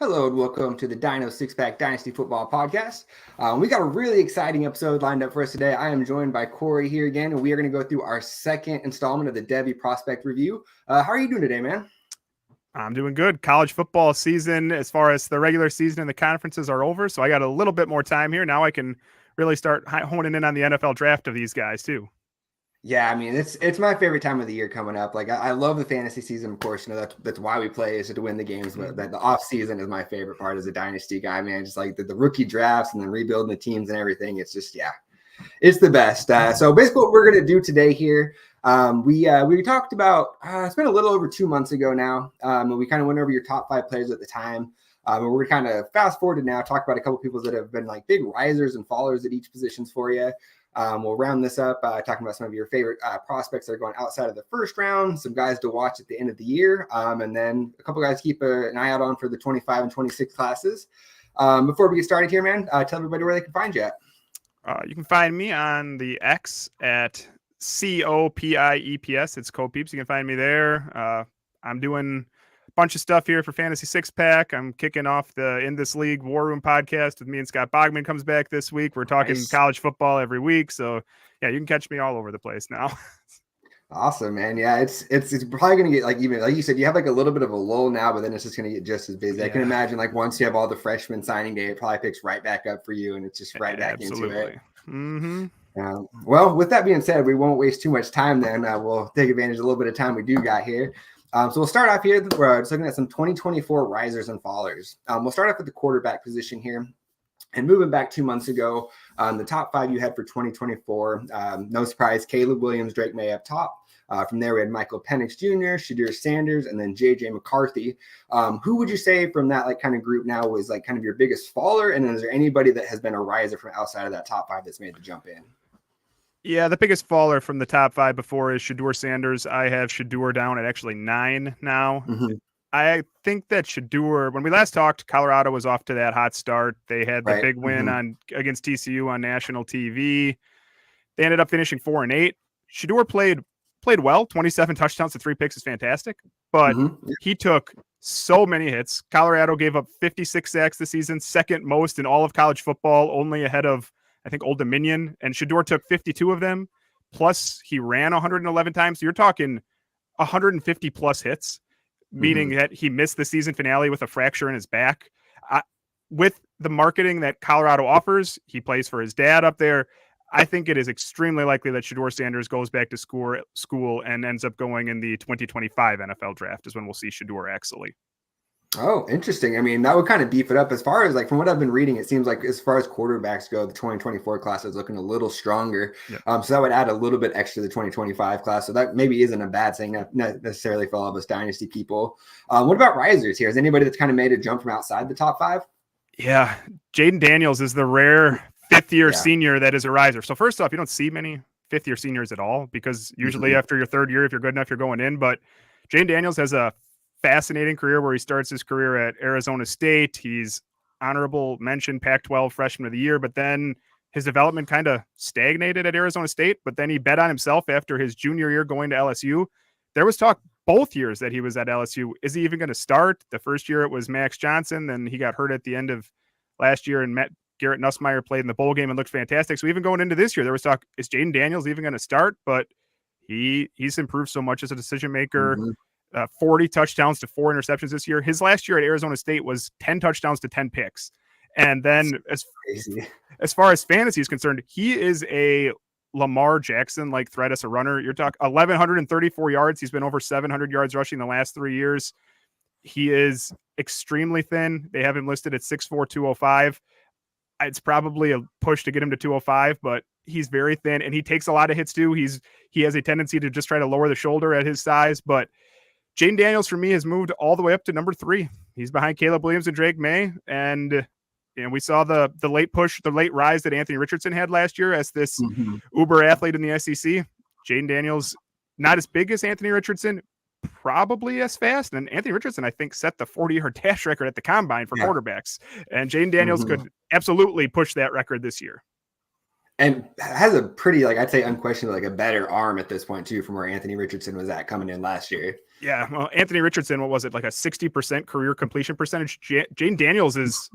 Hello and welcome to the Dyno Six Pack Dynasty Football Podcast. We got a really exciting episode lined up for us today. I am joined by Corey here again, and we are going to go through our second installment of the Devy Prospect review. How are you doing today, man? I'm doing good. College football season, as far as the regular season and the conferences are over, so I got a little bit more time here. Now I can really start honing in on the NFL draft of these guys too. Yeah, I mean, it's my favorite time of the year coming up. Like, I love the fantasy season, of course. You know, that's why we play, is to win the games. But the off season is my favorite part as a dynasty guy, man. Just like the rookie drafts and then rebuilding the teams and everything. It's just, yeah, it's the best. So basically what we're going to do today here, we talked about, it's been a little over 2 months ago now. And we kind of went over your top 5 players at the time. And we're kind of fast forwarded now, talk about a couple people that have been like big risers and fallers at each positions for you. We'll round this up talking about some of your favorite prospects that are going outside of the first round, some guys to watch at the end of the year, and then a couple guys to keep an eye out on for the 25 and 26 classes. Before we get started here, man, tell everybody where they can find you at. You can find me on the X at COPIEPS. It's CoPeeps. You can find me there. I'm doing bunch of stuff here for Fantasy Six Pack. I'm kicking off the In This League War Room podcast with me and Scott Bogman comes back this week. We're talking college football every week. So yeah, you can catch me all over the place now. Awesome, man. Yeah, it's probably going to get like, even like you said, you have like a little bit of a lull now, but then it's just going to get just as busy. Yeah. I can imagine like once you have all the freshman signing day, it probably picks right back up for you and it's just right back into it. Mm-hmm. Well, with that being said, we won't waste too much time then. We'll take advantage of a little bit of time we do got here. So we'll start off here. We're just looking at some 2024 risers and fallers. We'll start off with the quarterback position here. And moving back 2 months ago, the top 5 you had for 2024, no surprise, Caleb Williams, Drake May up top. From there, we had Michael Penix Jr., Shedeur Sanders, and then JJ McCarthy. Who would you say from that like kind of group now was like kind of your biggest faller? And then is there anybody that has been a riser from outside of that top 5 that's made the jump in? Yeah, the biggest faller from the top 5 before is Shedeur Sanders. I have Shedeur down at actually 9 now. Mm-hmm. I think that Shedeur, when we last talked, Colorado was off to that hot start. They had the big win against TCU on national TV. They ended up finishing 4-8. Shedeur played well. 27 touchdowns to 3 picks is fantastic, but he took so many hits. Colorado gave up 56 sacks this season, second most in all of college football, only ahead of I think Old Dominion, and Shedeur took 52 of them. Plus, he ran 111 times. So you're talking 150 plus hits, meaning that he missed the season finale with a fracture in his back. With the marketing that Colorado offers, he plays for his dad up there. I think it is extremely likely that Shedeur Sanders goes back to school and ends up going in the 2025 NFL draft is when we'll see Shedeur actually. Oh, interesting. I mean, that would kind of beef it up as far as like from what I've been reading. It seems like as far as quarterbacks go, the 2024 class is looking a little stronger. Yep. So that would add a little bit extra to the 2025 class. So that maybe isn't a bad thing, not necessarily for all of us dynasty people. What about risers here? Is anybody that's kind of made a jump from outside the top 5? Yeah, Jayden Daniels is the rare fifth-year senior that is a riser. So first off, you don't see many fifth-year seniors at all because usually after your third year, if you're good enough, you're going in. But Jayden Daniels has a fascinating career where he starts his career at Arizona State. He's honorable mention Pac-12 freshman of the year, but then his development kind of stagnated at Arizona State, but then he bet on himself after his junior year going to LSU. There was talk both years that he was at LSU. Is he even going to start? The first year it was Max Johnson, then he got hurt at the end of last year and Garrett Nussmeier played in the bowl game and looked fantastic. So even going into this year, there was talk, is Jayden Daniels even going to start? But he's improved so much as a decision maker. 40 touchdowns to 4 interceptions this year. His last year at Arizona State was 10 touchdowns to 10 picks. And then as far as fantasy is concerned, he is a Lamar Jackson like threat as a runner. You're talking 1,134 yards. He's been over 700 yards rushing the last 3 years. He is extremely thin. They have him listed at 6'4", 205. It's probably a push to get him to 205, but he's very thin and he takes a lot of hits too. He has a tendency to just try to lower the shoulder at his size, but Jayden Daniels for me has moved all the way up to number 3. He's behind Caleb Williams and Drake May. And we saw the late push, the late rise that Anthony Richardson had last year as this uber athlete in the SEC. Jayden Daniels, not as big as Anthony Richardson, probably as fast. And Anthony Richardson, I think, set the 40-yard dash record at the combine for quarterbacks. And Jayden Daniels could absolutely push that record this year. And has a pretty, like, I'd say unquestionably, like a better arm at this point, too, from where Anthony Richardson was at coming in last year. Yeah, well, Anthony Richardson, what was it, like a 60% career completion percentage? Jayden Daniels is,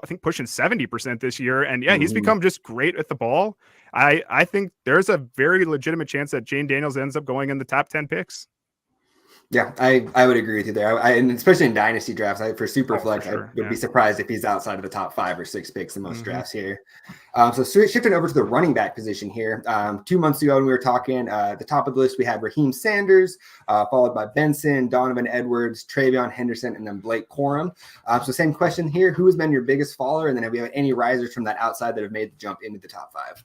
I think, pushing 70% this year, and yeah, he's become just great at the ball. I think there's a very legitimate chance that Jayden Daniels ends up going in the top 10 picks. Yeah, I would agree with you there. And especially in dynasty drafts, for Superflex, sure. I would be surprised if he's outside of the top 5 or 6 picks in most drafts here. So shifting over to the running back position here. 2 months ago when we were talking, the top of the list, we had Raheem Sanders, followed by Benson, Donovan Edwards, Travion Henderson, and then Blake Corum. So same question here. Who has been your biggest follower? And then have we had any risers from that outside that have made the jump into the top 5?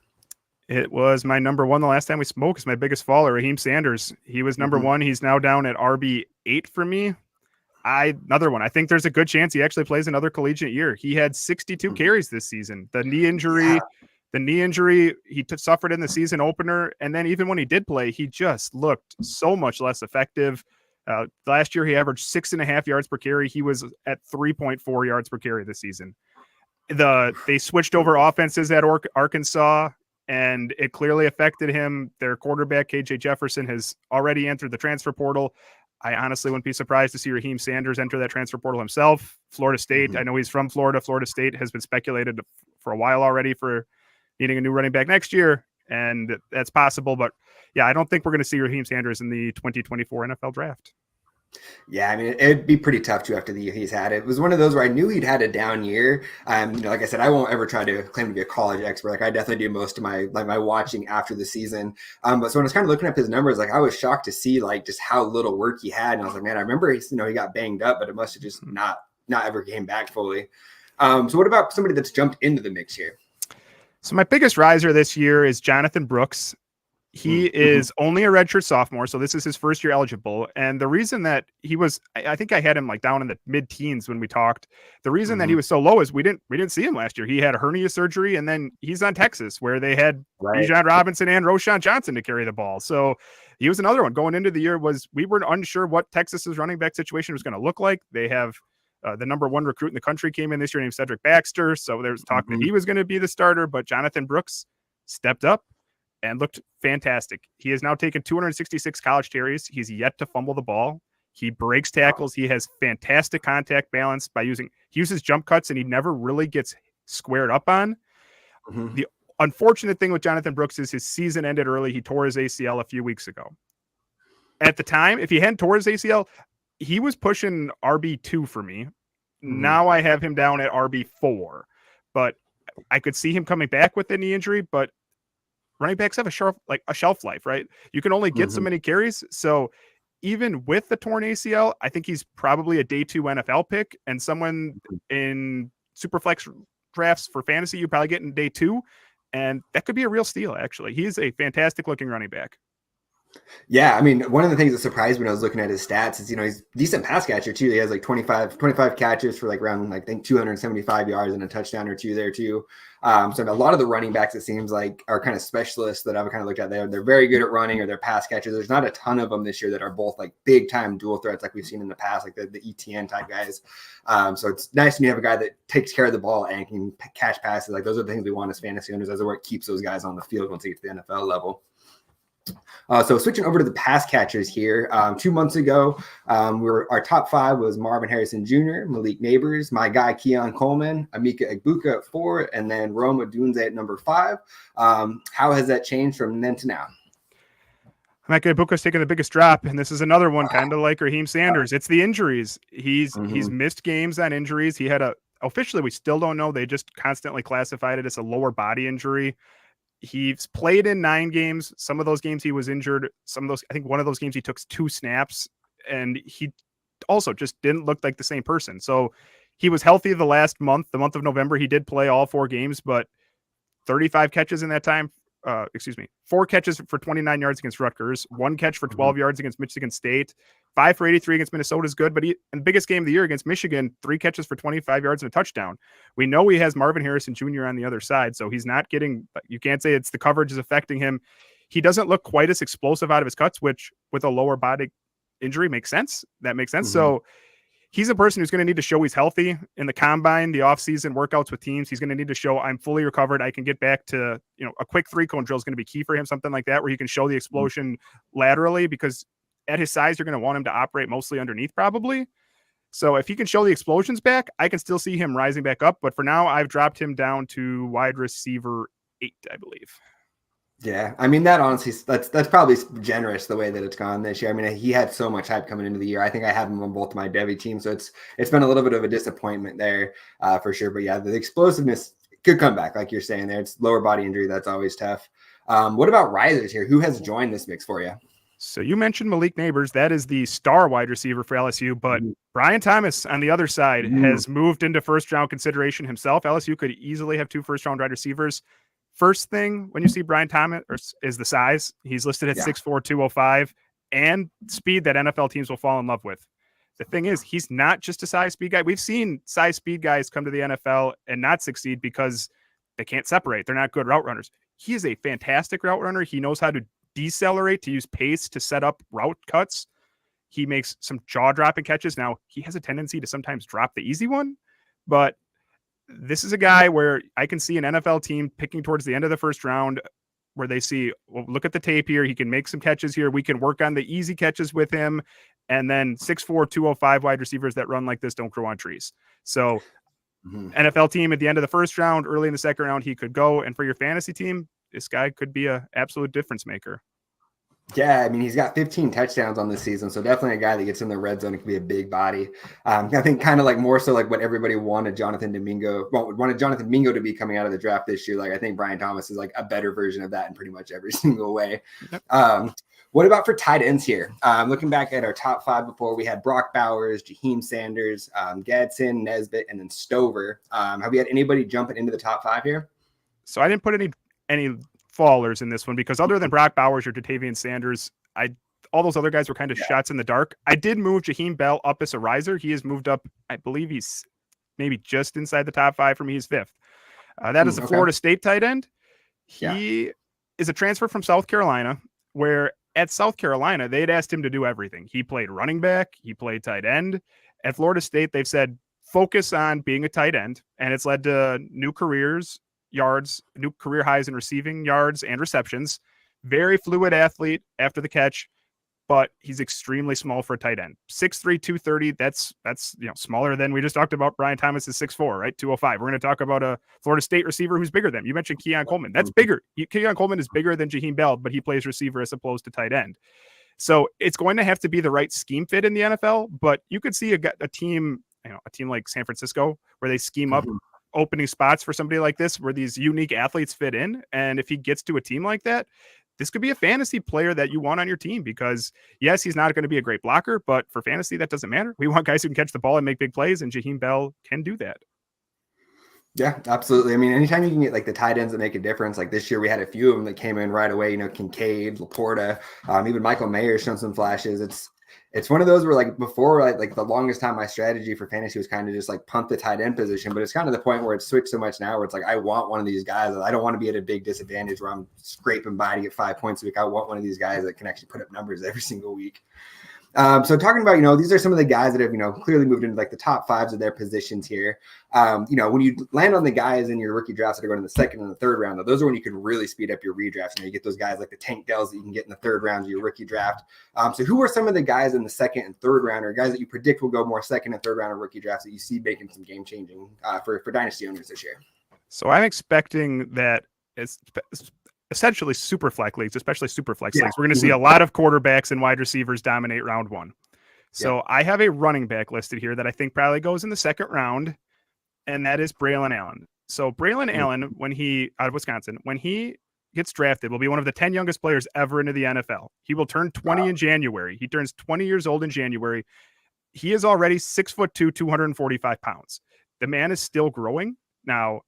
It was my number one the last time we spoke. It's my biggest follower, Raheem Sanders. He was number one. He's now down at RB8 for me. Another one. I think there's a good chance he actually plays another collegiate year. He had 62 carries this season. The knee injury he suffered in the season opener, and then even when he did play, he just looked so much less effective. Last year, he averaged 6.5 yards per carry. He was at 3.4 yards per carry this season. They switched over offenses at Arkansas, and it clearly affected him. Their quarterback, KJ Jefferson, has already entered the transfer portal. I honestly wouldn't be surprised to see Raheem Sanders enter that transfer portal himself. Florida State, I know he's from Florida. Florida State has been speculated for a while already for needing a new running back next year, and that's possible. But yeah, I don't think we're going to see Raheem Sanders in the 2024 NFL draft. Yeah, I mean, it'd be pretty tough too after the year he's had. It was one of those where I knew he'd had a down year. Like I said, I won't ever try to claim to be a college expert. Like I definitely do most of my watching after the season. But so when I was kind of looking up his numbers, like I was shocked to see like just how little work he had. And I was like, man, I remember he got banged up, but it must have just not ever came back fully. So what about somebody that's jumped into the mix here? So my biggest riser this year is Jonathan Brooks. He is only a redshirt sophomore, so this is his first year eligible. And the reason that he was, I think I had him like down in the mid-teens when we talked. The reason that he was so low is we didn't see him last year. He had hernia surgery, and then he's on Texas, where they had Bijan Robinson and Roschon Johnson to carry the ball. So he was another one going into the year. We were unsure what Texas's running back situation was going to look like. They have the number one recruit in the country came in this year named Cedric Baxter, so there was talk that he was going to be the starter, but Jonathan Brooks stepped up and looked fantastic. He has now taken 266 college carries. He's yet to fumble the ball. He breaks tackles. He has fantastic contact balance he uses jump cuts, and he never really gets squared up on. The unfortunate thing with Jonathan Brooks is his season ended early. He tore his ACL a few weeks ago. At the time, if he hadn't tore his ACL, he was pushing RB2 for me. Now I have him down at RB4, but I could see him coming back with a knee injury, but running backs have a shelf life, right? You can only get so many carries. So even with the torn ACL, I think he's probably a day 2 NFL pick, and someone in Superflex drafts for fantasy, you probably get in day 2. And that could be a real steal, actually. He's a fantastic looking running back. Yeah, I mean, one of the things that surprised me when I was looking at his stats is, he's a decent pass catcher too. He has like 25 catches for like around, I think 275 yards and a touchdown or two there too. So a lot of the running backs, it seems like, are kind of specialists that I've kind of looked at. They're very good at running, or they're pass catchers. There's not a ton of them this year that are both like big time dual threats like we've seen in the past, like the ETN type guys. So it's nice when you have a guy that takes care of the ball and can catch passes. Like those are the things we want as fantasy owners, as it where it keeps those guys on the field once they get to the NFL level. So switching over to the pass catchers here, 2 months ago, our top 5 was Marvin Harrison Jr., Malik Neighbors, my guy Keon Coleman, Emeka Egbuka at 4, and then Rome Odunze at number 5. How has that changed from then to now? Emeka Egbuka's taking the biggest drop, and this is another one kind of like Raheem Sanders. It's the injuries. He's missed games on injuries. He had officially, we still don't know. They just constantly classified it as a lower body injury. He's played in 9 games. Some of those games he was injured. I think one of those games he took 2 snaps, and he also just didn't look like the same person. So he was healthy the month of November. He did play all 4 games, but 35 catches in that time. 4 catches for 29 yards against Rutgers, 1 catch for 12 yards against Michigan State, 5 for 83 against Minnesota is good, but in the biggest game of the year against Michigan, 3 catches for 25 yards and a touchdown. We know he has Marvin Harrison Jr. on the other side, so he's not getting, you can't say it's the coverage is affecting him. He doesn't look quite as explosive out of his cuts, which with a lower body injury makes sense. That makes sense. So he's a person who's going to need to show he's healthy in the combine, the offseason workouts with teams. He's going to need to show I'm fully recovered. I can get back to, a quick 3-cone drill is going to be key for him, something like that, where he can show the explosion laterally, because at his size, you're going to want him to operate mostly underneath probably. So if he can show the explosions back, I can still see him rising back up. But for now, I've dropped him down to wide receiver 8, I believe. Yeah, I mean, that honestly, that's probably generous the way that it's gone this year. I mean, he had so much hype coming into the year. I think I have him on both my Devy teams, so it's been a little bit of a disappointment there for sure. But yeah, the explosiveness could come back, like you're saying there. It's lower body injury, that's always tough. What about risers here? Who has joined this mix for you? So you mentioned Malik Neighbors. That is the star wide receiver for LSU, but Brian Thomas on the other side has moved into first-round consideration himself. LSU could easily have 2 first-round wide receivers. First thing when you see Brian Thomas is the size. He's listed at 6'4", 205, and speed that NFL teams will fall in love with. The thing is, he's not just a size speed guy. We've seen size speed guys come to the NFL and not succeed because they can't separate. They're not good route runners. He is a fantastic route runner. He knows how to decelerate, to use pace to set up route cuts. He makes some jaw-dropping catches. Now, he has a tendency to sometimes drop the easy one, but this is a guy where I can see an NFL team picking towards the end of the first round where they see, well, look at the tape here. He can make some catches here. We can work on the easy catches with him. And then 6'4", 205 wide receivers that run like this don't grow on trees. So NFL team at the end of the first round, early in the second round, he could go. And for your fantasy team, this guy could be an absolute difference maker. Yeah, I mean, he's got 15 touchdowns on this season, so definitely a guy that gets in the red zone and can be a big body. I think kind of like more so like what everybody wanted Jonathan Mingo to be coming out of the draft this year. Like, I think Brian Thomas is like a better version of that in pretty much every single way. What about for tight ends here? Looking back at our top 5 before, we had Brock Bowers, Jaheim Sanders, Gadsden, Nesbitt, and then Stover. Have we had anybody jumping into the top 5 here? So I didn't put any fallers in this one because other than Brock Bowers or Jatavian Sanders, all those other guys were kind of shots in the dark. I did move Jaheim Bell up as a riser. He has moved up. I believe he's maybe just inside the top 5 for me. He's 5th. That is a Florida State tight end. He is a transfer from South Carolina, where at South Carolina, they'd asked him to do everything. He played running back. He played tight end. At Florida State, they've said, focus on being a tight end. And it's led to new yards, new career highs in receiving yards and receptions. Very fluid athlete after the catch, but he's extremely small for a tight end. 6'3", 230. That's smaller than we just talked about. Brian Thomas is 6'4", right? 205. We're going to talk about a Florida State receiver who's bigger than him. You mentioned Keon Coleman. That's bigger. Keon Coleman is bigger than Jaheim Bell, but he plays receiver as opposed to tight end. So it's going to have to be the right scheme fit in the NFL, but you could see a team like San Francisco where they scheme up opening spots for somebody like this, where these unique athletes fit in. And if he gets to a team like that, this could be a fantasy player that you want on your team because, yes, he's not going to be a great blocker, but for fantasy, that doesn't matter. We want guys who can catch the ball and make big plays, and Jaheim Bell can do that. Yeah, absolutely. I mean, anytime you can get like the tight ends that make a difference, like this year we had a few of them that came in right away, Kincaid, Laporta, even Michael Mayer shown some flashes. It's one of those where like before, like the longest time my strategy for fantasy was kind of just like punt the tight end position, but it's kind of the point where it's switched so much now where it's like, I want one of these guys. I don't want to be at a big disadvantage where I'm scraping by to get 5 points a week. I want one of these guys that can actually put up numbers every single week. So talking about, these are some of the guys that have, clearly moved into like the top 5s of their positions here. When you land on the guys in your rookie drafts that are going in the second and the third round, those are when you can really speed up your redrafts. You get those guys like the Tank Dells that you can get in the third round of your rookie draft. So who are some of the guys in the second and third round, or guys that you predict will go more second and third round of rookie drafts that you see making some game changing for dynasty owners this year? So I'm expecting that it's essentially super flex leagues, especially super flex leagues. We're going to see a lot of quarterbacks and wide receivers dominate round 1. So I have a running back listed here that I think probably goes in the second round, and that is Braylon Allen. So Braylon Allen, out of Wisconsin, when he gets drafted, will be one of the 10 youngest players ever into the NFL. He will turn 20 in January. He turns 20 years old in January. He is already 6'2", 245 pounds. The man is still growing. Now,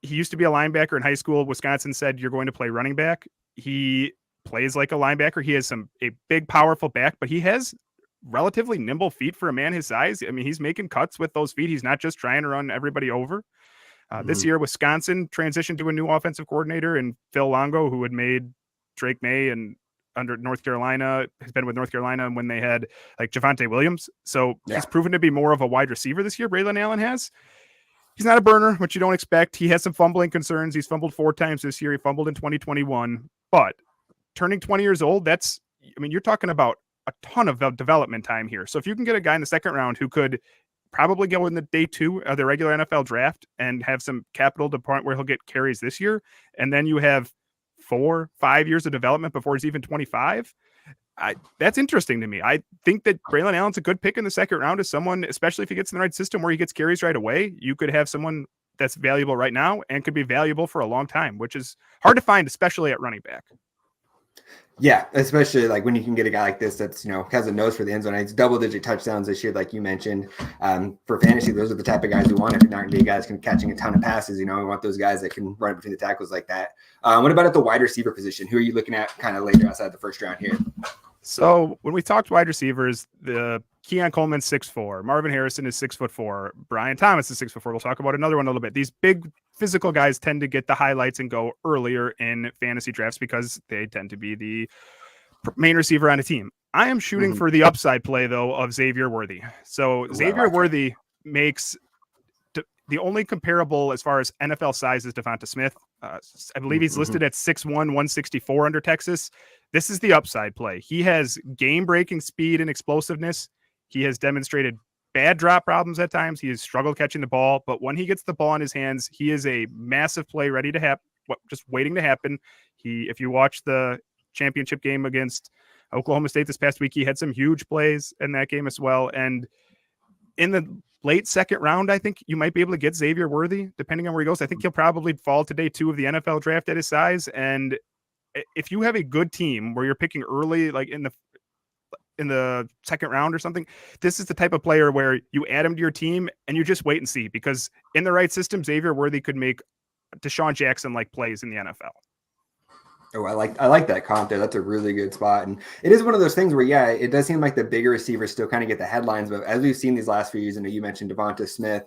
he used to be a linebacker in high school. Wisconsin said, you're going to play running back. He plays like a linebacker. He has a big, powerful back, but he has relatively nimble feet for a man his size. I mean, he's making cuts with those feet. He's not just trying to run everybody over. This year, Wisconsin transitioned to a new offensive coordinator, and Phil Longo, who had made Drake May and under North Carolina, has been with North Carolina when they had like Javonte Williams. So he's proven to be more of a wide receiver this year. Braylon Allen has. He's not a burner, which you don't expect. He has some fumbling concerns. He's fumbled 4 times this year. He fumbled in 2021. But turning 20 years old, you're talking about a ton of development time here. So if you can get a guy in the second round who could probably go in the day 2 of the regular NFL draft and have some capital to point where he'll get carries this year, and then you have 4-5 years of development before he's even 25. That's interesting to me. I think that Braylon Allen's a good pick in the second round as someone, especially if he gets in the right system where he gets carries right away. You could have someone that's valuable right now and could be valuable for a long time, which is hard to find, especially at running back. Yeah, especially like when you can get a guy like this that's, has a nose for the end zone. It's double-digit touchdowns this year, like you mentioned. For fantasy, those are the type of guys we want. If you're not going to be guys catching a ton of passes, we want those guys that can run between the tackles like that. What about at the wide receiver position? Who are you looking at kind of later outside the first round here? So when we talked wide receivers, the Keon Coleman's 6'4", Marvin Harrison is 6'4", Brian Thomas is 6'4". We'll talk about another one in a little bit. These big physical guys tend to get the highlights and go earlier in fantasy drafts because they tend to be the main receiver on a team. I am shooting for the upside play though of Xavier Worthy. So Xavier Worthy makes the only comparable as far as NFL size is Devonta Smith. I believe he's listed at 6'1", 164 under Texas. This is the upside play. He has game-breaking speed and explosiveness. He has demonstrated bad drop problems at times. He has struggled catching the ball, but when he gets the ball in his hands, he is a massive play ready to happen, just waiting to happen. If you watch the championship game against Oklahoma State this past week, he had some huge plays in that game as well. And in the late second round, I think you might be able to get Xavier Worthy, depending on where he goes. I think he'll probably fall to day 2 of the NFL draft at his size. And if you have a good team where you're picking early, like in the second round or something, this is the type of player where you add him to your team and you just wait and see, because in the right system, Xavier Worthy could make Deshaun Jackson like plays in the NFL. Oh, I like that comp there. That's a really good spot. And it is one of those things where, yeah, it does seem like the bigger receivers still kind of get the headlines. But as we've seen these last few years, you mentioned Devonta Smith,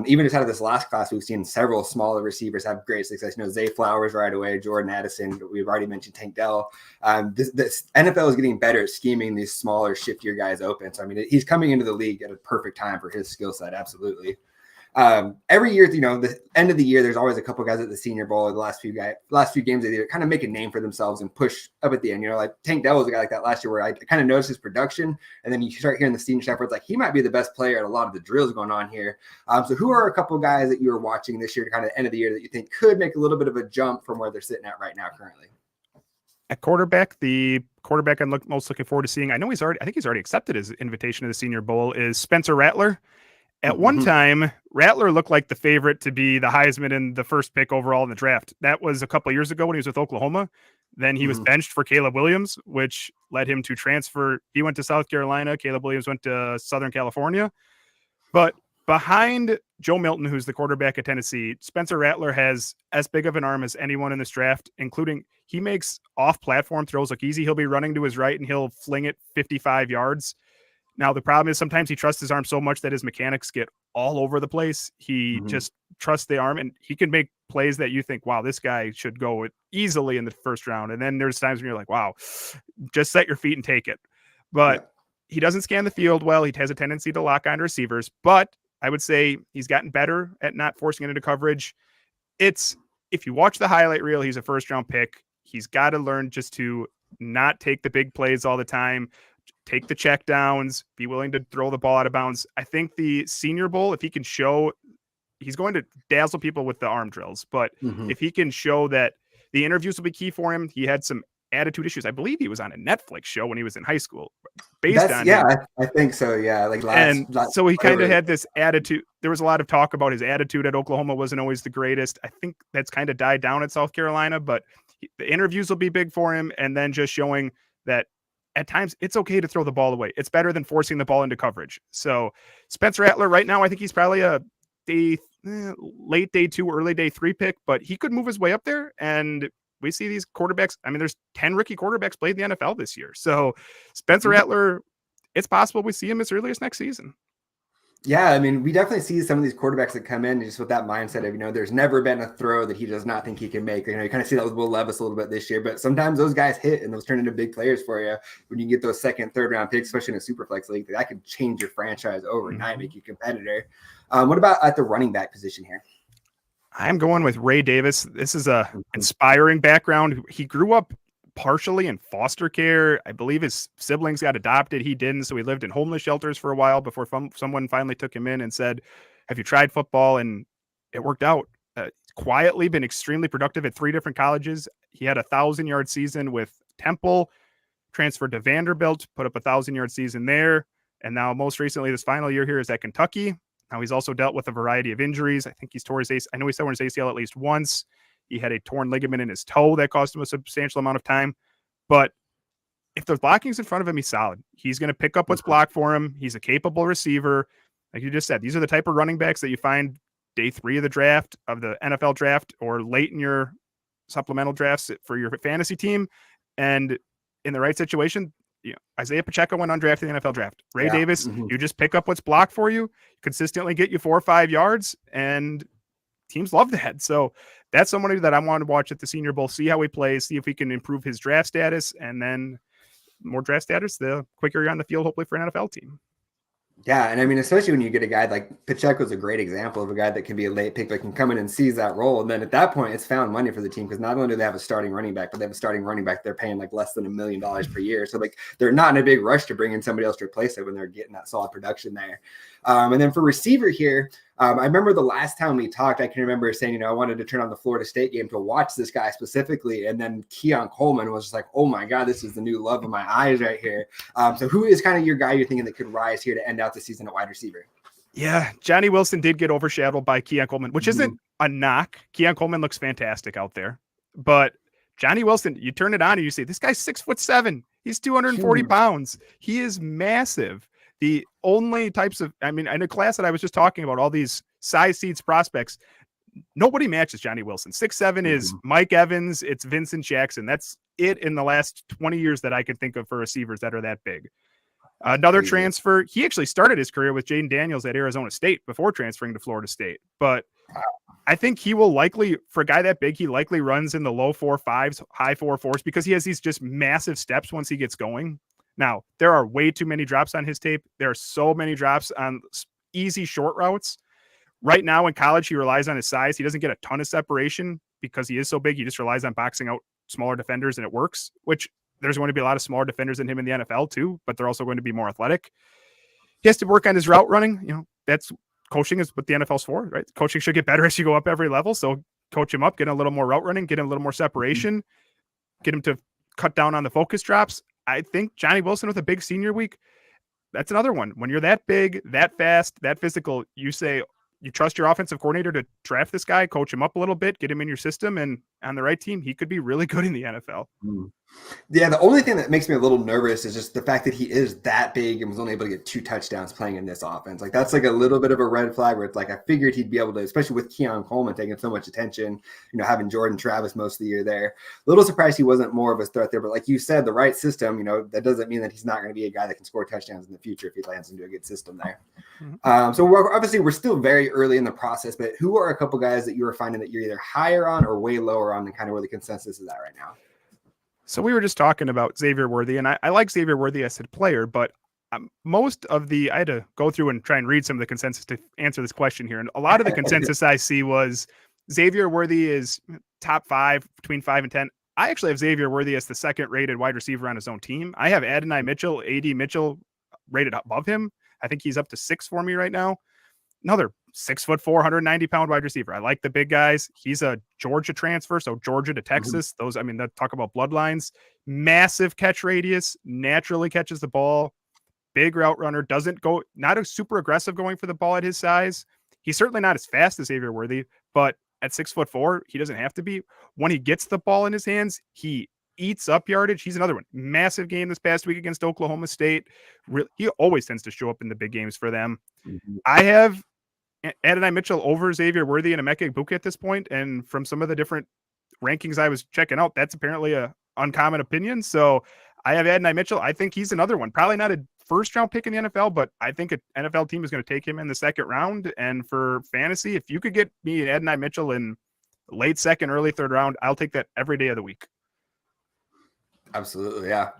even just out of this last class, we've seen several smaller receivers have great success. Zay Flowers right away, Jordan Addison, we've already mentioned Tank Dell. This NFL is getting better at scheming these smaller, shiftier guys open. So, he's coming into the league at a perfect time for his skill set. Absolutely. Every year, the end of the year, there's always a couple guys at the Senior Bowl or the last few games they kind of make a name for themselves and push up at the end. Like Tank Dell was a guy like that last year where I kind of noticed his production, and then you start hearing the senior staff where it's like he might be the best player at a lot of the drills going on here. So who are a couple of guys that you are watching this year to kind of end of the year that you think could make a little bit of a jump from where they're sitting at right now currently? At quarterback, the quarterback I'm most looking forward to seeing, I think he's already accepted his invitation to the Senior Bowl, is Spencer Rattler. At one time, Rattler looked like the favorite to be the Heisman and the first pick overall in the draft. That was a couple of years ago when he was with Oklahoma. Then he was benched for Caleb Williams, which led him to transfer. He went to South Carolina. Caleb Williams went to Southern California. But behind Joe Milton, who's the quarterback at Tennessee, Spencer Rattler has as big of an arm as anyone in this draft, including he makes off-platform throws look easy. He'll be running to his right and he'll fling it 55 yards. Now, the problem is sometimes he trusts his arm so much that his mechanics get all over the place. He just trusts the arm, and he can make plays that you think, wow, this guy should go easily in the first round. And then there's times when you're like, wow, just set your feet and take it. But he doesn't scan the field well. He has a tendency to lock on receivers. But I would say he's gotten better at not forcing it into coverage. If you watch the highlight reel, he's a first-round pick. He's got to learn just to not take the big plays all the time. Take the check downs, be willing to throw the ball out of bounds. I think the Senior Bowl, if he can show, he's going to dazzle people with the arm drills, but if he can show that, the interviews will be key for him. He had some attitude issues. I believe he was on a Netflix show when he was in high school. I think so. Yeah. So he kind of had this attitude. There was a lot of talk about his attitude at Oklahoma wasn't always the greatest. I think that's kind of died down at South Carolina, but the interviews will be big for him. And then just showing that at times it's okay to throw the ball away. It's better than forcing the ball into coverage. So Spencer Rattler right now, I think he's probably a late day 2, early day 3 pick, but he could move his way up there. And we see these quarterbacks. There's 10 rookie quarterbacks played in the NFL this year. So Spencer Rattler, it's possible we see him as early as next season. Yeah, we definitely see some of these quarterbacks that come in just with that mindset of, there's never been a throw that he does not think he can make. You kind of see that with Will Levis a little bit this year, but sometimes those guys hit and those turn into big players for you when you get those second, third round picks, especially in a super flex league. That could change your franchise overnight, make you a competitor. What about at the running back position here? I'm going with Ray Davis. This is a inspiring background. He grew up partially in foster care. I believe his siblings got adopted. He didn't. So he lived in homeless shelters for a while before someone finally took him in and said, have you tried football? And it worked out. Quietly been extremely productive at 3 different colleges. He had a 1,000-yard season with Temple, transferred to Vanderbilt, put up a 1,000-yard season there. And now most recently, this final year here is at Kentucky. Now he's also dealt with a variety of injuries. I think he's tore his ACL. I know he's torn his ACL at least once. He had a torn ligament in his toe that cost him a substantial amount of time. But if the blocking's in front of him, he's solid. He's going to pick up what's blocked for him. He's a capable receiver. Like you just said, these are the type of running backs that you find day 3 of the draft, of the NFL draft, or late in your supplemental drafts for your fantasy team. And in the right situation, Isaiah Pacheco went undrafted in the NFL draft. Ray Davis, you just pick up what's blocked for you, consistently get you 4 or 5 yards, and teams love that. So that's somebody that I want to watch at the Senior Bowl, see how he plays, see if he can improve his draft status, and then more draft status, the quicker you're on the field, hopefully for an NFL team. Yeah, and I mean, especially when you get a guy like Pacheco's a great example of a guy that can be a late pick, but can come in and seize that role. And then at that point, it's found money for the team, because not only do they have a starting running back, but they have a starting running back they're paying like less than $1 million per year. So like they're not in a big rush to bring in somebody else to replace it when they're getting that solid production there. And then for receiver here, I remember the last time we talked, I can remember saying, I wanted to turn on the Florida State game to watch this guy specifically. And then Keon Coleman was just like, oh my God, this is the new love of my eyes right here. So who is kind of your guy you're thinking that could rise here to end out the season at wide receiver? Yeah, Johnny Wilson did get overshadowed by Keon Coleman, which isn't a knock. Keon Coleman looks fantastic out there. But Johnny Wilson, you turn it on and you see, this guy's 6'7". He's 240 pounds. He is massive. The only types of, in a class that I was just talking about, all these size seeds prospects, nobody matches Johnny Wilson. 6'7" is Mike Evans. It's Vincent Jackson. That's it in the last 20 years that I can think of for receivers that are that big. Another transfer, he actually started his career with Jayden Daniels at Arizona State before transferring to Florida State. But I think he will likely, for a guy that big, he likely runs in the low 4.5s, high 4.4s, because he has these just massive steps once he gets going. Now, there are way too many drops on his tape. There are so many drops on easy short routes. Right now in college, he relies on his size. He doesn't get a ton of separation because he is so big. He just relies on boxing out smaller defenders, and it works, which there's going to be a lot of smaller defenders than him in the NFL too, but they're also going to be more athletic. He has to work on his route running. That's coaching is what the NFL's for, right? Coaching should get better as you go up every level. So coach him up, get a little more route running, get him a little more separation, get him to cut down on the focus drops. I think Johnny Wilson with a big senior week, that's another one. When you're that big, that fast, that physical, you say you trust your offensive coordinator to draft this guy, coach him up a little bit, get him in your system, and on the right team, he could be really good in the NFL. Yeah, the only thing that makes me a little nervous is just the fact that he is that big and was only able to get 2 touchdowns playing in this offense. Like, that's like a little bit of a red flag where it's like, I figured he'd be able to, especially with Keon Coleman taking so much attention, having Jordan Travis most of the year there. A little surprised he wasn't more of a threat there, but like you said, the right system, that doesn't mean that he's not going to be a guy that can score touchdowns in the future if he lands into a good system there. So we're still very early in the process, but who are a couple guys that you are finding that you're either higher on or way lower on than kind of where the consensus is at right now? So we were just talking about Xavier Worthy, and I like Xavier Worthy as a player, but most of I had to go through and try and read some of the consensus to answer this question here. And a lot of the consensus I see was Xavier Worthy is top 5, between 5 and 10. I actually have Xavier Worthy as the 2nd rated wide receiver on his own team. I have Adonai Mitchell, AD Mitchell rated above him. I think he's up to 6 for me right now. Another 6'4", 190-pound wide receiver. I like the big guys. He's a Georgia transfer, so Georgia to Texas. Those, that talk about bloodlines. Massive catch radius, naturally catches the ball. Big route runner, doesn't go, not a super aggressive going for the ball at his size. He's certainly not as fast as Xavier Worthy, but at 6'4", he doesn't have to be. When he gets the ball in his hands, he eats up yardage. He's another one. Massive game this past week against Oklahoma State. He always tends to show up in the big games for them. I have Adonai Mitchell over Xavier Worthy and Emeka Egbuka at this point, and from some of the different rankings I was checking out, that's apparently a uncommon opinion. So I have Adonai Mitchell. I think he's another one. Probably not a first-round pick in the NFL, but I think an NFL team is going to take him in the 2nd round. And for fantasy, if you could get me Adonai Mitchell in late 2nd, early 3rd round, I'll take that every day of the week. Absolutely, yeah.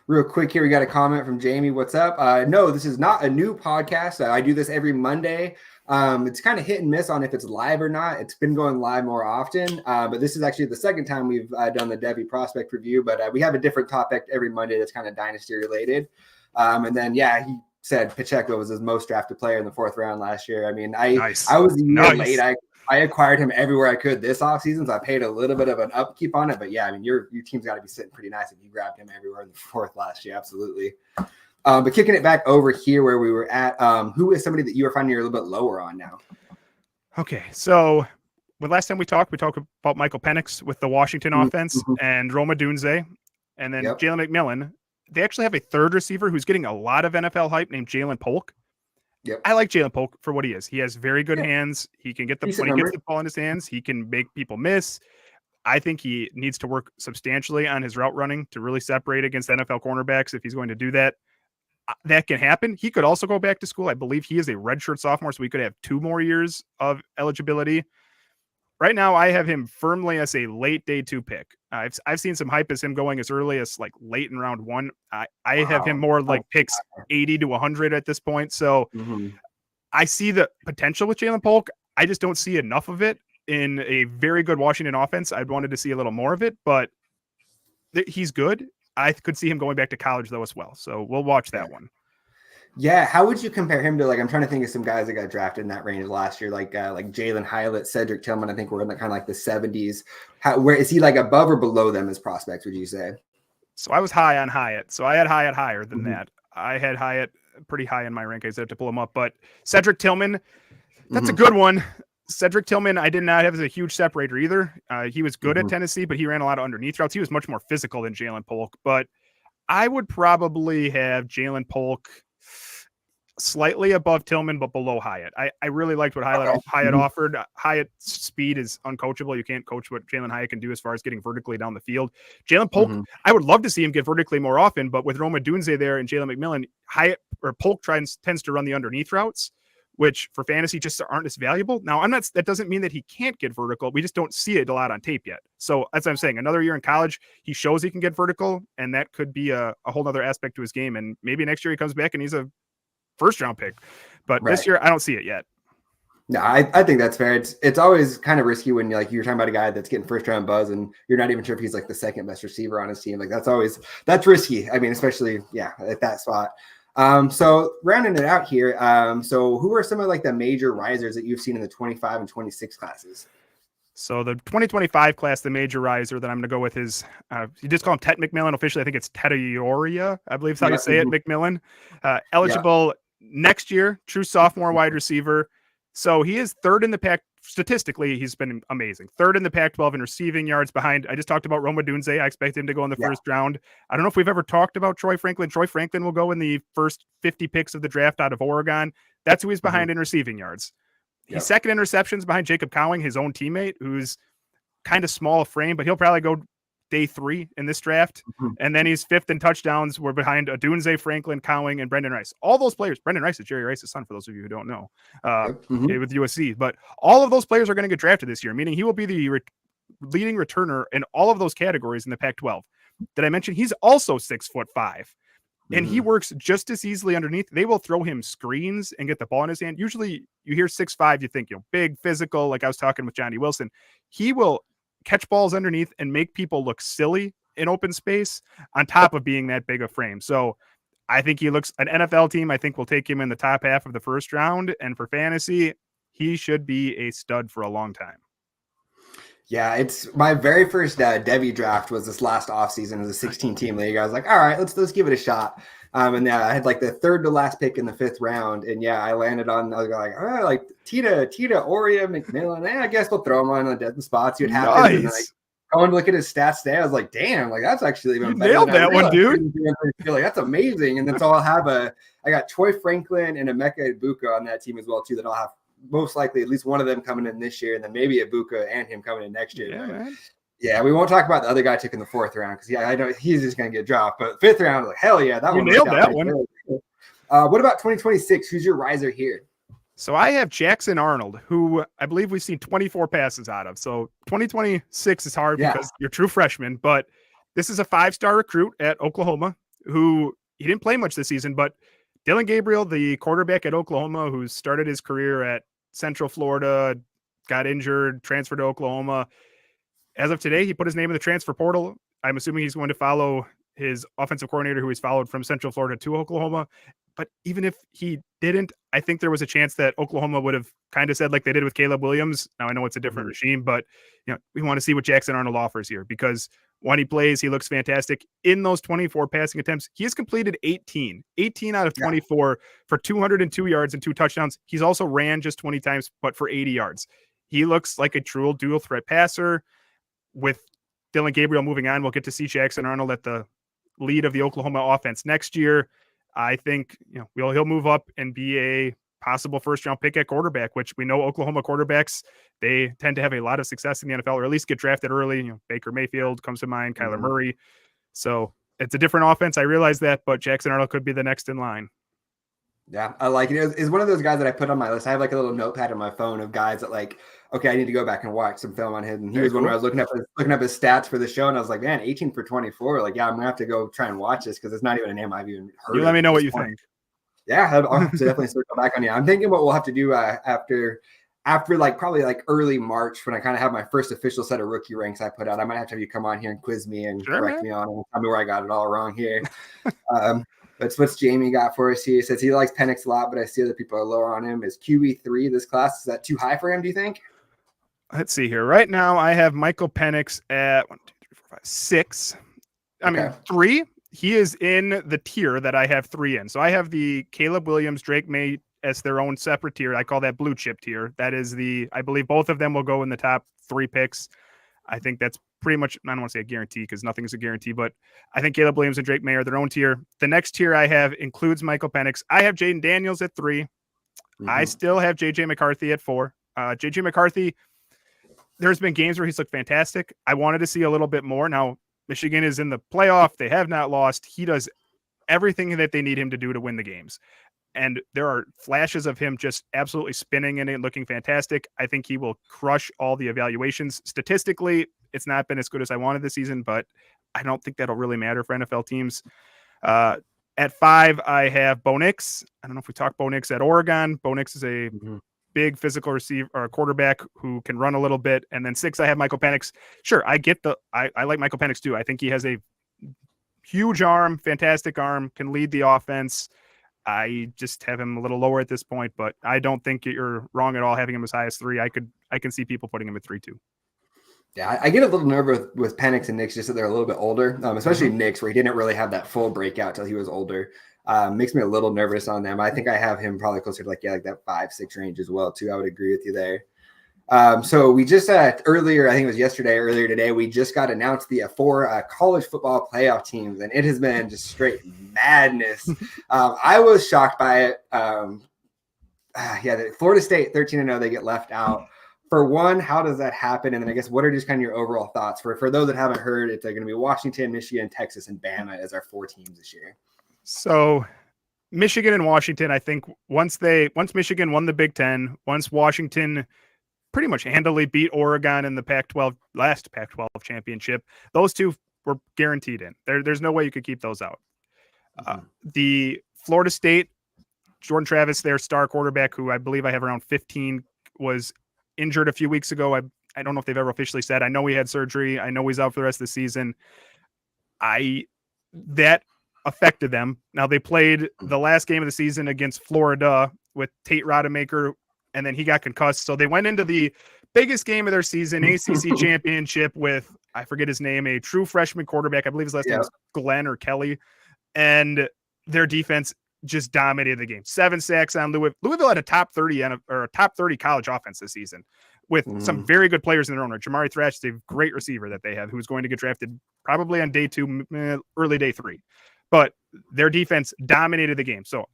Real quick here, we got a comment from Jamie. What's up? No, this is not a new podcast. I do this every Monday. It's kind of hit and miss on if it's live or not. It's been going live more often, but this is actually the second time we've done the Devy Prospect review. But we have a different topic every Monday that's kind of dynasty related. And then, yeah, he said Pacheco was his most drafted player in the 4th round last year. I mean, I was a year late. I acquired him everywhere I could this offseason, so I paid a little bit of an upkeep on it. But yeah, I mean, your team's got to be sitting pretty nice if you grabbed him everywhere in the 4th last year. Absolutely. But kicking it back over here where we were at, who is somebody that you are finding you're a little bit lower on now? Okay, so last time we talked about Michael Penix with the Washington offense and Rome Odunze, and then Jalen McMillan. They actually have a third receiver who's getting a lot of NFL hype named Jalen Polk. Yep. I like Jalen Polk for what he is. He has very good hands. He can get when he gets the ball in his hands, he can make people miss. I think he needs to work substantially on his route running to really separate against NFL cornerbacks if he's going to do that. That can happen. He could also go back to school. I believe he is a redshirt sophomore, so we could have 2 more years of eligibility. Right now, I have him firmly as a late day 2 pick. I've seen some hype as him going as early as like late in round 1. I have him more like picks 80 to 100 at this point. So I see the potential with Jalen Polk. I just don't see enough of it in a very good Washington offense. I'd wanted to see a little more of it, but he's good. I could see him going back to college though as well. So we'll watch that one. Yeah, how would you compare him to, like, I'm trying to think of some guys that got drafted in that range last year, like Jalen Hylett, Cedric Tillman. I think we're in kind of like the 70s. Where is he, like above or below them as prospects, would you say? So I was high on Hyatt. So I had Hyatt higher than that. I had Hyatt pretty high in my rankings. I have to pull him up. But Cedric Tillman, that's a good one. Cedric Tillman, I did not have as a huge separator either. He was good at Tennessee, but he ran a lot of underneath routes. He was much more physical than Jalen Polk. But I would probably have Jalen Polk slightly above Tillman, but below Hyatt. I really liked what Hyatt offered. Hyatt's speed is uncoachable. You can't coach what Jalen Hyatt can do as far as getting vertically down the field. Jalen Polk, I would love to see him get vertically more often, but with Rome Odunze there and Jalen McMillan, Hyatt or Polk tends to run the underneath routes, which for fantasy just aren't as valuable. Now, that doesn't mean that he can't get vertical. We just don't see it a lot on tape yet. So as I'm saying, another year in college, he shows he can get vertical, and that could be a whole other aspect to his game. And maybe next year he comes back and he's a first round pick, but this year I don't see it yet. No, I think that's fair. It's always kind of risky when you're talking about a guy that's getting first round buzz and you're not even sure if he's like the second best receiver on his team. Like that's risky. I mean, especially at that spot. So rounding it out here. So who are some of like the major risers that you've seen in the 25 and 26 classes? So the 2025 class, the major riser that I'm going to go with is, you just call him Tet McMillan. Officially, I think it's Tedioria, I believe is how you say it, McMillan. Eligible next year, true sophomore wide receiver. So he is third in the pack. Statistically, he's been amazing. Third in the Pac-12 in receiving yards behind. I just talked about Rome Odunze. I expect him to go in the first round. I don't know if we've ever talked about Troy Franklin. Troy Franklin will go in the first 50 picks of the draft out of Oregon. That's who he's behind in receiving yards. He's second in receptions behind Jacob Cowing, his own teammate, who's kind of small frame, but he'll probably go day 3 in this draft. And then he's 5th in touchdowns. We're behind Odunze, Franklin, Cowing, and Brendan Rice. All those players, Brendan Rice is Jerry Rice's son, for those of you who don't know, with USC. But all of those players are going to get drafted this year, meaning he will be the leading returner in all of those categories in the Pac-12. Did I mention he's also 6'5"? And he works just as easily underneath. They will throw him screens and get the ball in his hand. Usually you hear 6'5", you think, big, physical, like I was talking with Johnny Wilson. He will catch balls underneath and make people look silly in open space on top of being that big a frame. So I think he looks an NFL team. I think will take him in the top half of the first round. And for fantasy, he should be a stud for a long time. Yeah, it's my very first Devy draft was this last offseason as a 16-team league. I was like, all right, let's give it a shot. And I had like the third to last pick in the 5th round. And I landed on, I was like, all right, like Tita, Oria, McMillan. I guess we'll throw him on the spots. You'd have to. And then, going to look at his stats today, I was like, damn, like that's actually even better. Nailed that one, dude. Like, that's amazing. And then so I'll have I got Troy Franklin and Emeka Ibuka on that team as well, too, that I'll have most likely at least one of them coming in this year, and then maybe Ibuka and him coming in next year. Yeah, man. Yeah, we won't talk about the other guy took in the 4th round because I know he's just going to get dropped. But 5th round, like hell yeah, that one nailed that one. What about 2026? Who's your riser here? So I have Jackson Arnold, who I believe we've seen 24 passes out of. So 2026 is hard because you're true freshman, but this is a 5-star recruit at Oklahoma who he didn't play much this season, but Dillon Gabriel, the quarterback at Oklahoma, who started his career at Central Florida, got injured, transferred to Oklahoma. As of today, he put his name in the transfer portal. I'm assuming he's going to follow his offensive coordinator, who he's followed from Central Florida to Oklahoma. But even if he didn't, I think there was a chance that Oklahoma would have kind of said like they did with Caleb Williams. Now I know it's a different regime, but we want to see what Jackson Arnold offers here, because when he plays, he looks fantastic. In those 24 passing attempts, he has completed 18 out of 24 for 202 yards and 2 touchdowns. He's also ran just 20 times, but for 80 yards. He looks like a true dual threat passer. With Dillon Gabriel moving on, we'll get to see Jackson Arnold at the lead of the Oklahoma offense next year. I think he'll move up and be a possible first-round pick at quarterback, which we know Oklahoma quarterbacks, they tend to have a lot of success in the NFL, or at least get drafted early. Baker Mayfield comes to mind, Kyler Murray. So it's a different offense. I realize that, but Jackson Arnold could be the next in line. Yeah, I like it. It's one of those guys that I put on my list. I have like a little notepad on my phone of guys that like, okay, I need to go back and watch some film on him. And he was one where I was looking up his stats for the show, and I was like, man, 18 for 24. Like, yeah, I'm gonna have to go try and watch this because it's not even a name I've even heard. You let me know what you think. Yeah, I'll have to definitely circle back on you. I'm thinking what we'll have to do after like probably like early March, when I kind of have my first official set of rookie ranks I put out. I might have to have you come on here and quiz me and correct me on it. Tell me where I got it all wrong here. That's what's Jamie got for us here. He says he likes Penix a lot, but I see other people are lower on him. Is QB3 this class? Is that too high for him, do you think? Let's see here. Right now, I have Michael Penix at 1, 2, 3, 4, 5, 6. I mean, 3. He is in the tier that I have 3 in. So I have the Caleb Williams, Drake May as their own separate tier. I call that blue chip tier. That is I believe both of them will go in the top 3 picks. I think that's pretty much, I don't want to say a guarantee because nothing is a guarantee, but I think Caleb Williams and Drake May are their own tier. The next tier I have includes Michael Penix. I have Jayden Daniels at 3. I still have JJ McCarthy at 4. JJ McCarthy, there's been games where he's looked fantastic. I wanted to see a little bit more. Now, Michigan is in the playoff. They have not lost. He does everything that they need him to do to win the games. And there are flashes of him just absolutely spinning in it and looking fantastic. I think he will crush all the evaluations. Statistically, it's not been as good as I wanted this season, but I don't think that'll really matter for NFL teams. At 5, I have Bo Nix. I don't know if we talked Bo Nix at Oregon. Bo Nix is a big physical receiver or quarterback who can run a little bit. And then 6, I have Michael Penix. Sure, I get I like Michael Penix too. I think he has a huge arm, fantastic arm, can lead the offense. I just have him a little lower at this point, but I don't think you're wrong at all having him as high as 3. I can see people putting him at 3 too. Yeah, I get a little nervous with Penix and Nix just that they're a little bit older, especially Nix, where he didn't really have that full breakout till he was older. Makes me a little nervous on them. I think I have him probably closer to like that 5-6 range as well too. I would agree with you there. So we just earlier, I think it was earlier today, we just got announced the 4 college football playoff teams, and it has been just straight madness. I was shocked by it. Florida State 13-0, they get left out. For one, how does that happen? And then I guess what are just kind of your overall thoughts for those that haven't heard? It's going to be Washington, Michigan, Texas, and Bama as our 4 teams this year. So Michigan and Washington, I think once Michigan won the Big Ten, once Washington pretty much handily beat Oregon in the last Pac-12 championship, those 2 were guaranteed in. There's no way you could keep those out. The Florida State, Jordan Travis, their star quarterback, who I believe I have around 15, was injured a few weeks ago. I don't know if they've ever officially said. I know he had surgery. I know he's out for the rest of the season. That affected them. Now they played the last game of the season against Florida with Tate Rodemaker, and then he got concussed. So they went into the biggest game of their season, ACC championship, with, I forget his name, a true freshman quarterback. I believe his last name is Glenn or Kelly. And their defense just dominated the game. 7 sacks on Louisville. Louisville had a top 30 college offense this season with some very good players in their own right. Jamari Thrash is a great receiver that they have, who's going to get drafted probably on day 2, early day 3. But their defense dominated the game. So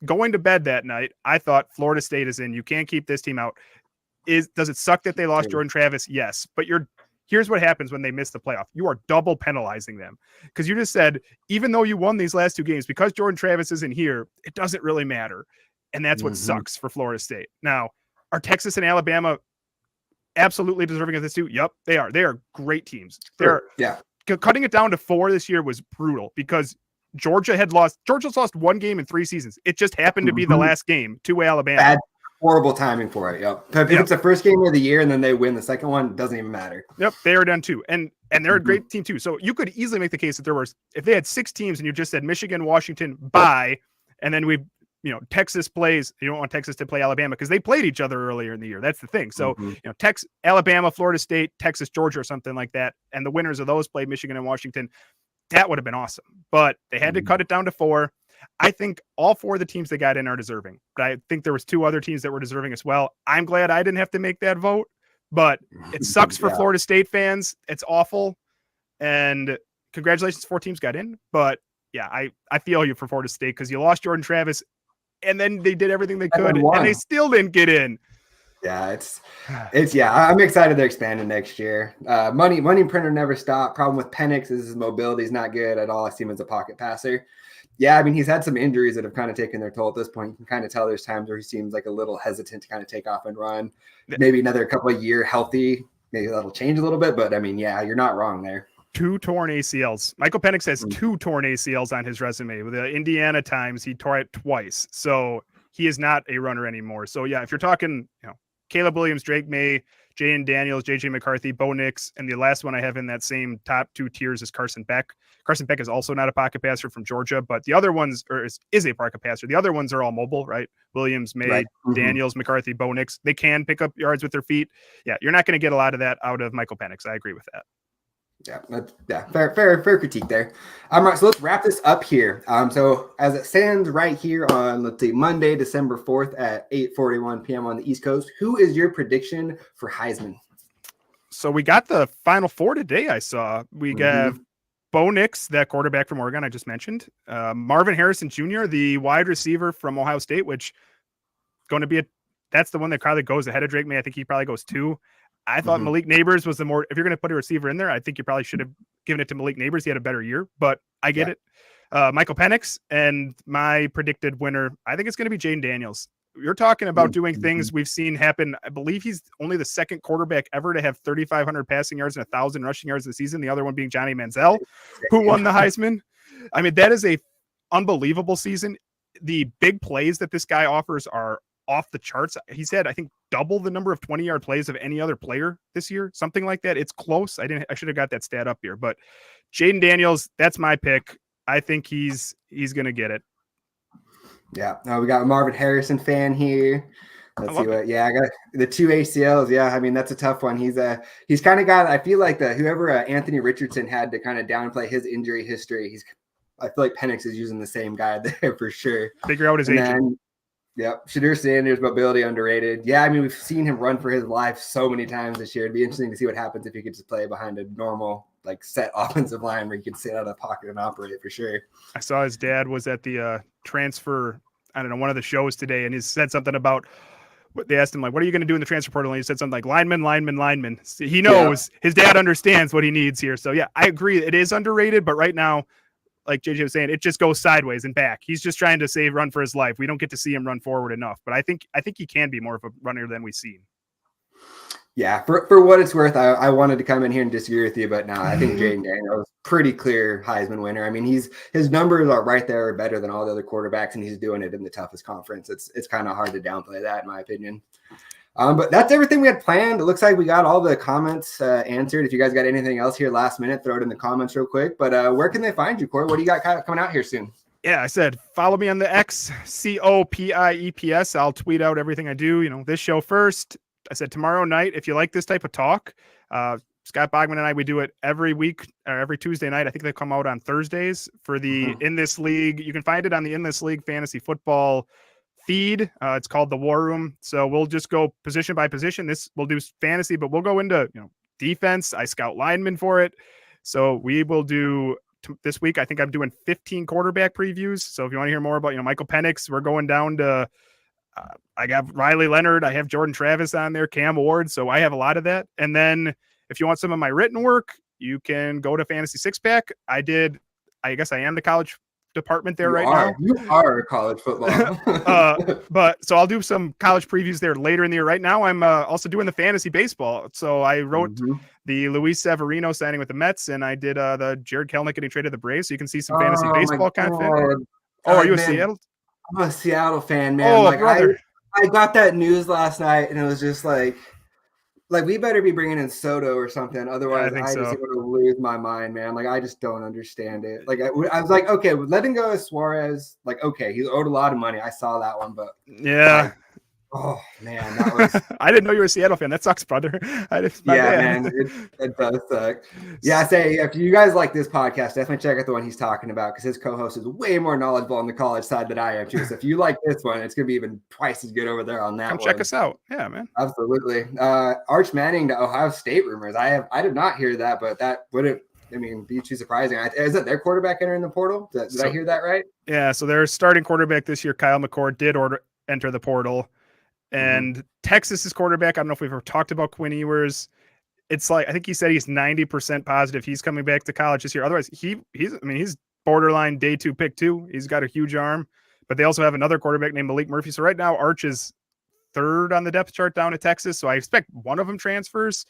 going to bed that night, I thought Florida State is in. You can't keep this team out. Does it suck that they lost Jordan Travis? Yes. But here's what happens when they miss the playoff. You are double penalizing them, because you just said, even though you won these last 2 games, because Jordan Travis isn't here, it doesn't really matter. And that's what sucks for Florida State. Now, are Texas and Alabama absolutely deserving of this too? Yep, they are. They are great teams. cutting it down to 4 this year was brutal because Georgia's lost 1 game in 3 seasons. It just happened to be the last game to Alabama. Bad, horrible timing for it. Yep. If it's the first game of the year and then they win the second one, it doesn't even matter. Yep. They are done too. And they're a great team too. So you could easily make the case that if they had 6 teams and you just said Michigan, Washington, bye, and then Texas plays, you don't want Texas to play Alabama because they played each other earlier in the year. That's the thing. So, Alabama, Florida State, Texas, Georgia, or something like that. And the winners of those played Michigan and Washington. That would have been awesome, but they had to cut it down to 4. I think all 4 of the teams that got in are deserving, but I think there was 2 other teams that were deserving as well. I'm glad I didn't have to make that vote, but it sucks for Florida State fans. It's awful. And congratulations, 4 teams got in, but yeah, I feel you for Florida State because you lost Jordan Travis and then they did everything they could and they still didn't get in. Yeah, I'm excited they're expanding next year. Money printer never stopped. Problem with Penix is his mobility is not good at all. I see him as a pocket passer. Yeah, I mean, he's had some injuries that have kind of taken their toll at this point. You can kind of tell there's times where he seems like a little hesitant to kind of take off and run. Maybe another couple of year healthy. Maybe that'll change a little bit, but I mean, yeah, you're not wrong there. 2 torn ACLs. Michael Penix has 2 torn ACLs on his resume. With the Indiana times, he tore it twice. So he is not a runner anymore. So yeah, if you're talking, Caleb Williams, Drake May, Jayden Daniels, JJ McCarthy, Bo Nix, and the last one I have in that same top 2 tiers is Carson Beck. Carson Beck is also not a pocket passer from Georgia, but the other ones is a pocket passer. The other ones are all mobile, right? Williams, May, Daniels, McCarthy, Bo Nix. They can pick up yards with their feet. Yeah, you're not going to get a lot of that out of Michael Penix. I agree with that. Yeah, fair critique there. All right, so let's wrap this up here. So as it stands right here on, Monday, December 4th at 8:41 p.m. on the East Coast, who is your prediction for Heisman? So we got the Final 4 today. I saw we got Bo Nix, that quarterback from Oregon I just mentioned, Marvin Harrison Jr., the wide receiver from Ohio State, which going to be that's the one that probably goes ahead of Drake May. I think he probably goes 2. I thought Malik Neighbors was if you're going to put a receiver in there, I think you probably should have given it to Malik Neighbors. He had a better year, but I get it. Michael Penix, and my predicted winner, I think it's going to be Jayden Daniels. You're talking about doing things we've seen happen. I believe he's only the 2nd quarterback ever to have 3,500 passing yards and 1,000 rushing yards this season. The other one being Johnny Manziel, who won the Heisman. I mean, that is a unbelievable season. The big plays that this guy offers are off the charts. He's had, I think, double the number of 20-yard plays of any other player this year, something like that. It's close. I should have got that stat up here, but Jayden Daniels, that's my pick. I think he's going to get it. Yeah. We got a Marvin Harrison fan here. Let's see what. Yeah, I got the 2 ACLs. Yeah, I mean, that's a tough one. He's kind of got. I feel like whoever Anthony Richardson had to kind of downplay his injury history. I feel like Penix is using the same guy there for sure. Figure out his agent. Yep. Shedeur Sanders, mobility underrated. Yeah, I mean, we've seen him run for his life so many times this year. It'd be interesting to see what happens if he could just play behind a normal, set offensive line where he can sit out of the pocket and operate for sure. I saw his dad was at the transfer, I don't know, one of the shows today, and he said something about, they asked him, what are you going to do in the transfer portal? And he said something like lineman. So he knows his dad understands what he needs here. So yeah, I agree. It is underrated, but right now, like JJ was saying, it just goes sideways and back. He's just trying to run for his life. We don't get to see him run forward enough, but I think he can be more of a runner than we've seen. Yeah, for what it's worth, I wanted to come in here and disagree with you, but no, I think Jayden Daniels pretty clear Heisman winner. I mean, his numbers are right there, or better than all the other quarterbacks, and he's doing it in the toughest conference. It's kind of hard to downplay that, in my opinion. But that's everything we had planned. It looks like we got all the comments answered. If you guys got anything else here last minute, throw it in the comments real quick. But where can they find you, Corey? What do you got coming out here soon? Yeah, I said follow me on the X, COPIEPS. I'll tweet out everything I do. This show first. I said tomorrow night, if you like this type of talk, Scott Bogman and I, we do it every week or every Tuesday night. I think they come out on Thursdays for the In This League. You can find it on the In This League Fantasy Football feed. It's called the War Room. So we'll just go position by position. We'll do fantasy, but we'll go into defense. I scout linemen for it. So we will do this week. I think I'm doing 15 quarterback previews. So if you want to hear more about Michael Penix, we're going down to I got Riley Leonard. I have Jordan Travis on there, Cam Ward. So I have a lot of that. And then if you want some of my written work, you can go to Fantasy Six Pack. I guess I am the college department there now. You are college football. But so I'll do some college previews there later in the year. Right now, I'm also doing the fantasy baseball. So I wrote the Luis Severino signing with the Mets, and I did the Jared Kelenic getting traded to the Braves. So you can see some fantasy baseball content. Oh, are you a Seattle? I'm a Seattle fan, man. Oh, brother. I got that news last night, and it was just like we better be bringing in Soto or something. Otherwise, I just going to lose my mind, man. Like, I just don't understand it. Like, I was like, okay, letting go of Suarez, like, okay, he owed a lot of money. I saw that one, but yeah. Oh man, that was. I didn't know you were a Seattle fan. That sucks, brother. Man, it does suck. Yeah, I say if you guys like this podcast, definitely check out the one he's talking about because his co-host is way more knowledgeable on the college side than I am too. So if you like this one, it's gonna be even twice as good over there on that. Come check us out. Yeah, man. Absolutely. Arch Manning to Ohio State rumors. I did not hear that, but that wouldn't. I mean, be too surprising. Is it their quarterback entering the portal? Did I hear that right? Yeah. So their starting quarterback this year, Kyle McCord, did enter the portal. And Texas's quarterback, I don't know if we've ever talked about Quinn Ewers. It's like, I think he said he's 90% positive he's coming back to college this year. Otherwise, he's borderline day 2 pick 2. He's got a huge arm, but they also have another quarterback named Malik Murphy. So right now, Arch is 3rd on the depth chart down at Texas. So I expect one of them transfers.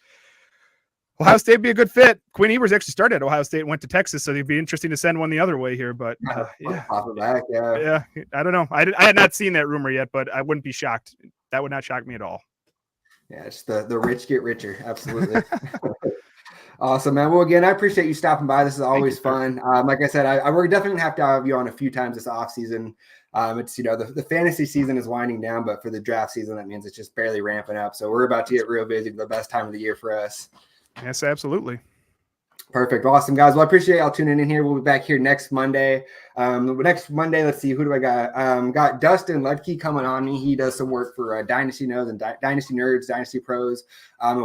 Ohio State would be a good fit. Quinn Ewers actually started at Ohio State and went to Texas, so it'd be interesting to send one the other way here. But yeah, I don't know. I had not seen that rumor yet, but I wouldn't be shocked. That would not shock me at all. Yeah, it's the rich get richer. Absolutely. Awesome, man. Well, again, I appreciate you stopping by. This is always fun. Like I said, we're definitely going to have to have you on a few times this off season. It's, the fantasy season is winding down, but for the draft season, that means it's just barely ramping up. So we're about to get real busy. The best time of the year for us. Yes, absolutely. Perfect. Awesome, guys. Well, I appreciate y'all tuning in here. We'll be back here next Monday. Let's see. Who do I got? Got Dustin Ludke coming on me. He does some work for Dynasty Nodes and Dynasty Nerds, Dynasty Pros.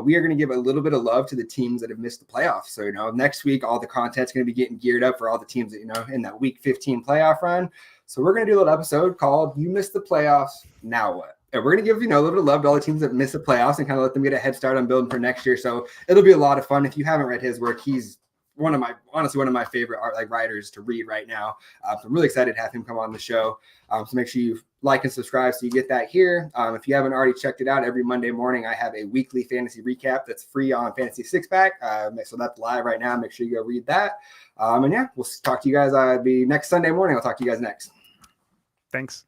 We are going to give a little bit of love to the teams that have missed the playoffs. So, next week, all the content's going to be getting geared up for all the teams that, in that week 15 playoff run. So we're going to do a little episode called You Missed the Playoffs, Now What? And we're going to give, a little bit of love to all the teams that miss the playoffs and kind of let them get a head start on building for next year. So it'll be a lot of fun. If you haven't read his work, he's one of my favorite writers to read right now. So I'm really excited to have him come on the show. So make sure you like and subscribe so you get that here. If you haven't already checked it out, every Monday morning I have a weekly fantasy recap that's free on Fantasy Six Pack. So that's live right now. Make sure you go read that. And yeah, we'll talk to you guys. Be next Sunday morning. I'll talk to you guys next. Thanks.